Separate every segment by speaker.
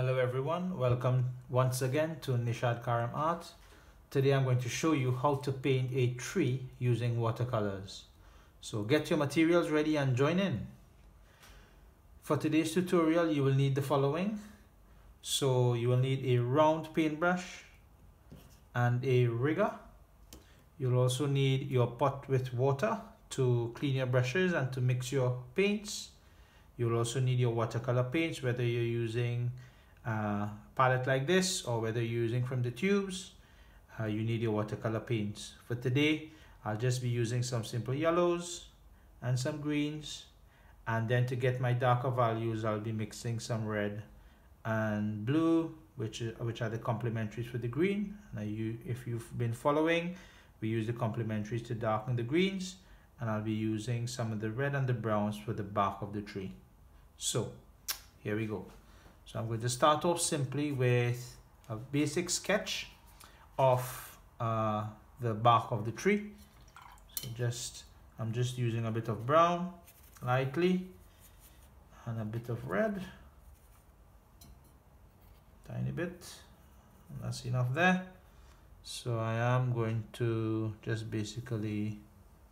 Speaker 1: Hello everyone, welcome once again to Nishad Karam Art. Today I'm going to show you how to paint a tree using watercolors. So get your materials ready and join in. For today's tutorial you will need the following. So you will need a round paintbrush and a rigger. You'll also need your pot with water to clean your brushes and to mix your paints. You'll also need your watercolor paints, whether you're using a palette like this or whether you're using from the tubes. You need your watercolor paints. For today, I'll just be using some simple yellows and some greens, and then to get my darker values, I'll be mixing some red and blue, which are the complementaries for the green. Now, if you've been following, we use the complementaries to darken the greens, and I'll be using some of the red and the browns for the bark of the tree. So here we go. So I'm going to start off simply with a basic sketch of the bark of the tree. So I'm just using a bit of brown lightly and a bit of red, tiny bit, and that's enough there. So I am going to just basically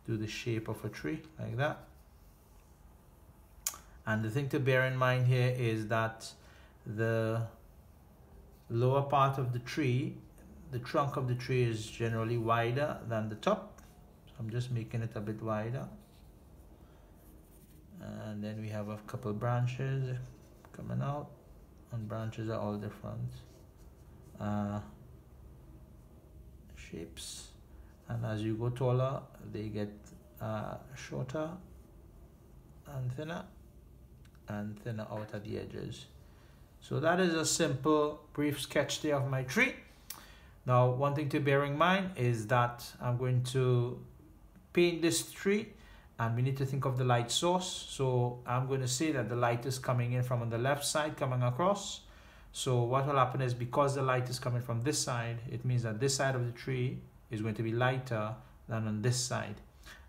Speaker 1: do the shape of a tree like that. And the thing to bear in mind here is that the lower part of the tree, the trunk of the tree, is generally wider than the top. So I'm just making it a bit wider. And then we have a couple branches coming out, and branches are all different shapes. And as you go taller, they get shorter and thinner out at the edges. So that is a simple brief sketch there of my tree. Now, one thing to bear in mind is that I'm going to paint this tree and we need to think of the light source. So I'm going to say that the light is coming in from on the left side, coming across. So what will happen is, because the light is coming from this side, it means that this side of the tree is going to be lighter than on this side.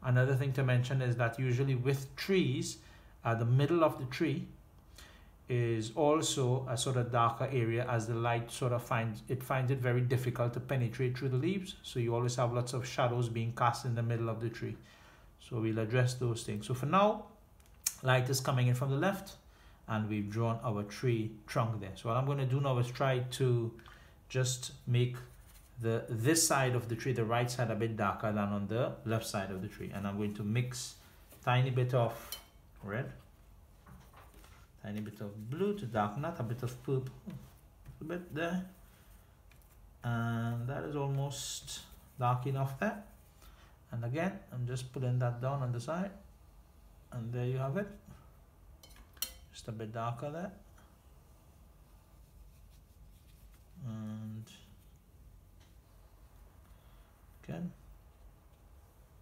Speaker 1: Another thing to mention is that usually with trees, the middle of the tree is also a sort of darker area, as the light sort of finds it very difficult to penetrate through the leaves. So you always have lots of shadows being cast in the middle of the tree. So we'll address those things. So for now, light is coming in from the left and we've drawn our tree trunk there. So what I'm going to do now is try to just make this side of the tree, the right side, a bit darker than on the left side of the tree. And I'm going to mix a tiny bit of red, tiny bit of blue to darken that, a bit of purple, a bit there, and that is almost dark enough there. And again, I'm just putting that down on the side, and there you have it, just a bit darker there. And again,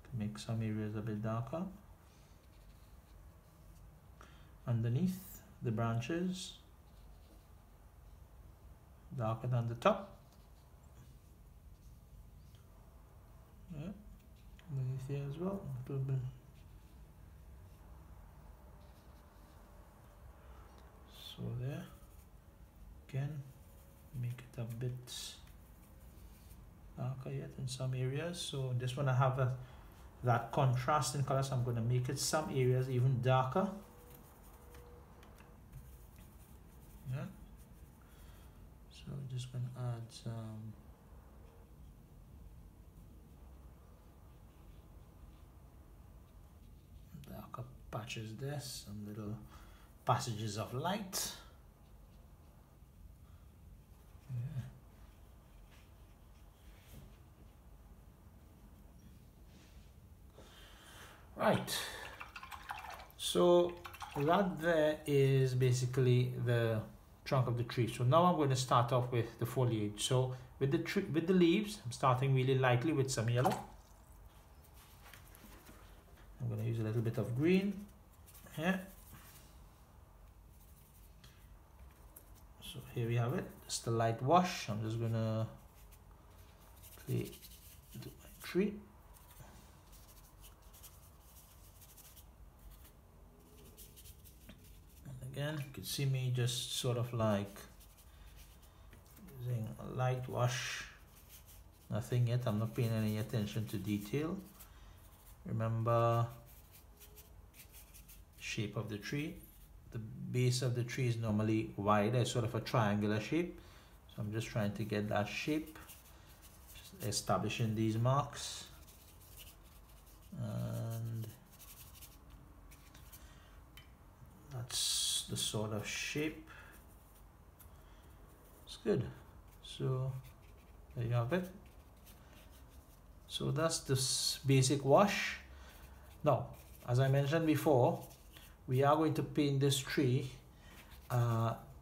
Speaker 1: to make some areas a bit darker underneath the branches, darker than the top. Yeah, underneath here as well, a little bit. So there, again, make it a bit darker yet in some areas. So just want to have that contrast in color, so I'm going to make it some areas even darker. Yeah. So we're just going to add some darker patches there, some little passages of light. Yeah. Right. So that there is basically the trunk of the tree. So now I'm going to start off with the foliage. So with the leaves, I'm starting really lightly with some yellow. I'm going to use a little bit of green here. So here we have it, just a light wash. I'm just going to do my tree. Again, you can see me just sort of like Using a light wash. Nothing yet, I'm not paying any attention to detail. Remember, shape of the tree. The base of the tree is normally wide, it's sort of a triangular shape. So I'm just trying to get that shape. Just establishing these marks. And that's the sort of shape. It's good. So there you have it. So that's this basic wash. Now, as I mentioned before, we are going to paint this tree,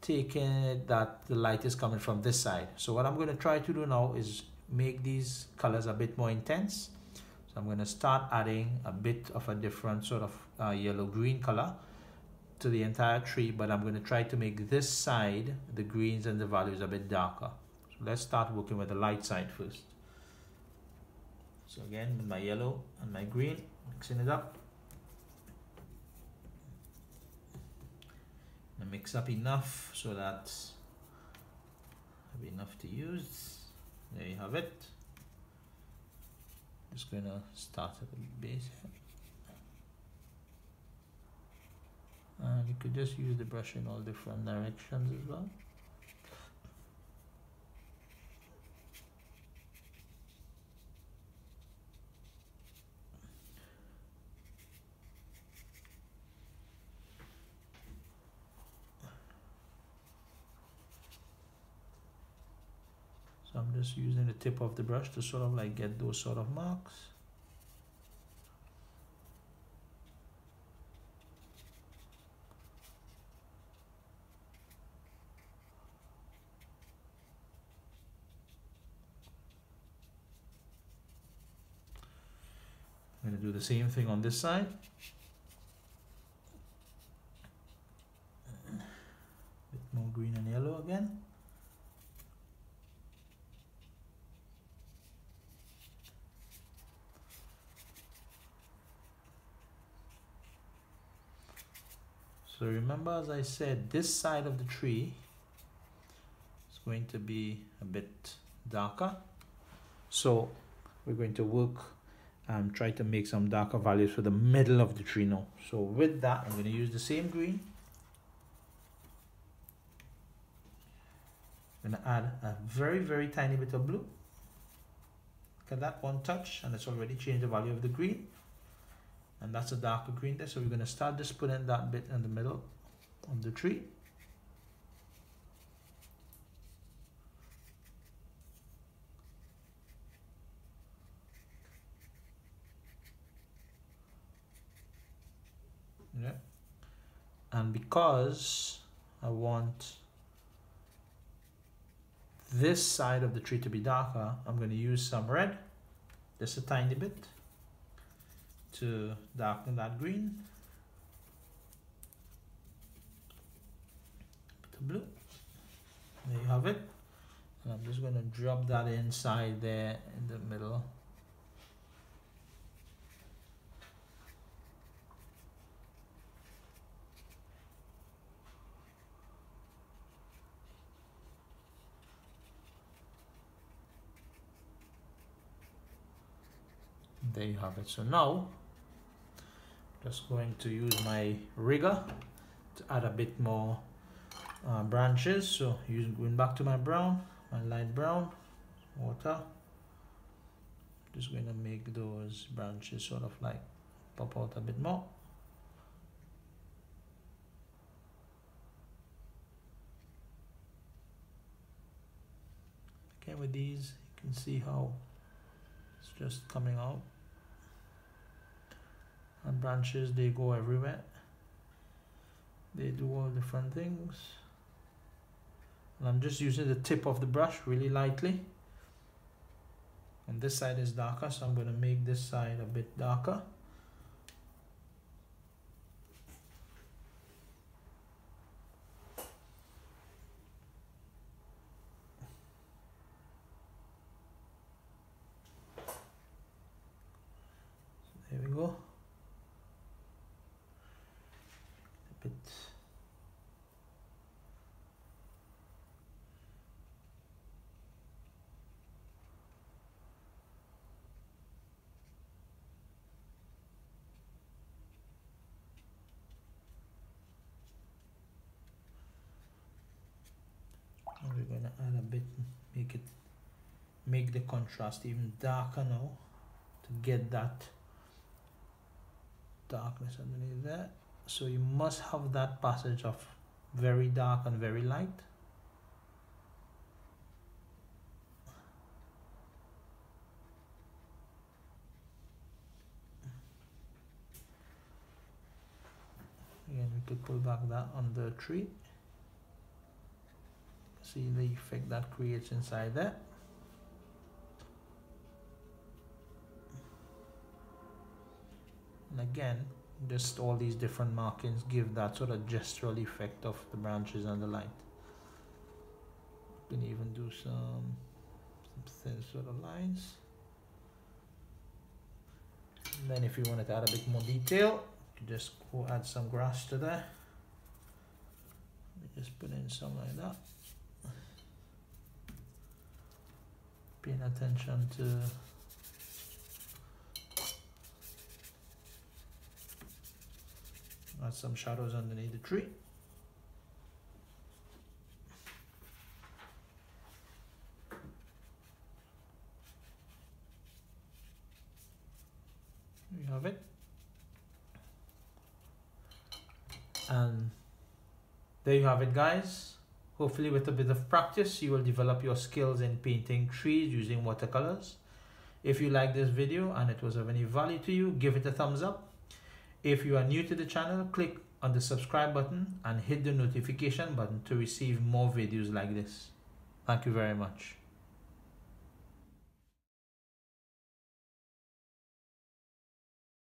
Speaker 1: taking it that the light is coming from this side. So what I'm going to try to do now is make these colors a bit more intense. So I'm going to start adding a bit of a different sort of yellow-green color to the entire tree, but I'm going to try to make this side, the greens and the values, a bit darker. So let's start working with the light side first. So again, with my yellow and my green, mixing it up. And mix up enough so that I have enough to use. There you have it. Just gonna start at the base here. And you could just use the brush in all different directions as well. So I'm just using the tip of the brush to sort of like get those sort of marks. I'm going to do the same thing on this side. A bit more green and yellow again. So remember, as I said, this side of the tree is going to be a bit darker. So we're going to work and try to make some darker values for the middle of the tree now. So with that, I'm going to use the same green. I'm going to add a very, very tiny bit of blue. Look at that, one touch, and it's already changed the value of the green. And that's a darker green there. So we're going to start just putting that bit in the middle of the tree. Yeah. And because I want this side of the tree to be darker, I'm going to use some red, just a tiny bit, to darken that green. Bit of blue. There you have it. And I'm just going to drop that inside there in the middle. There you have it. So now, just going to use my rigger to add a bit more branches. So going back to my brown, my light brown, water. Just going to make those branches sort of like pop out a bit more. Again, with these, you can see how it's just coming out. And branches, they go everywhere. They do all different things. And I'm just using the tip of the brush really lightly. And this side is darker, so I'm going to make this side a bit darker. So there we go. A bit. going to add a bit, make the contrast even darker now to get that darkness underneath there. So you must have that passage of very dark and very light. Again, we could pull back that on the tree. See the effect that creates inside there. And again, just all these different markings give that sort of gestural effect of the branches and the light. You can even do some thin sort of lines. And then if you wanted to add a bit more detail, you just go add some grass to there. Let me just put in some like that. Paying attention to add some shadows underneath the tree. There you have it. And there you have it, guys. Hopefully with a bit of practice you will develop your skills in painting trees using watercolors. If you like this video and it was of any value to you, give it a thumbs up. If you are new to the channel, click on the subscribe button and hit the notification button to receive more videos like this. Thank you very much.